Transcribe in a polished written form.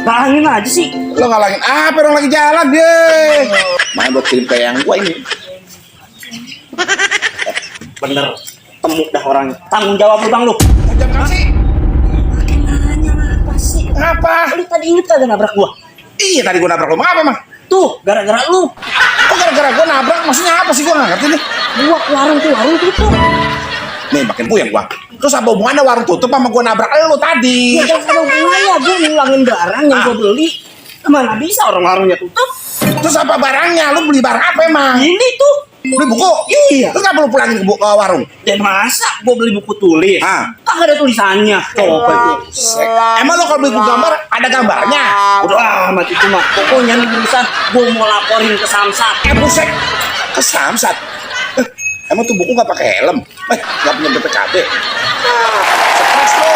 Ngalangin aja sih. Lo ngalangin apa, orang lagi jalan deh. Main buat kirim kayak yang gua ini. Bener, temu dah orangnya. Tanggung jawab lu bang lu. Jam berapa sih? Pakai nanya apa sih? Apa? Lu tadi inget kagak nabrak gua? Iya tadi gua nabrak lo, apa emang? Tuh, gara-gara lu. Kok gara-gara gua nabrak, maksudnya apa sih, gua nggak ngerti nih. Gua ke warung tutup. Nih makin puyeng gua. Terus apa hubungannya warung tutup sama gua nabrak lo tadi? Ya jangan ada hubungannya, gua ngulangin barang yang gua beli. Mana bisa orang warungnya tutup? Terus apa barangnya? Lu beli barang apa emang? Ini tuh. Beli buku? Iya. Terus kenapa lu pulangin ke warung? Dan masa gua beli buku tulis? Kagak ada tulisannya. Coba itu. Emang lo kalau beli buku gambar ada gambarnya? Udah amat itu mah. Pokoknya nih urusan gua mau laporin ke Samsat. Buset, ke Samsat. Emang tuh buku nggak pakai helm? Nggak punya BPKB? Stres lo.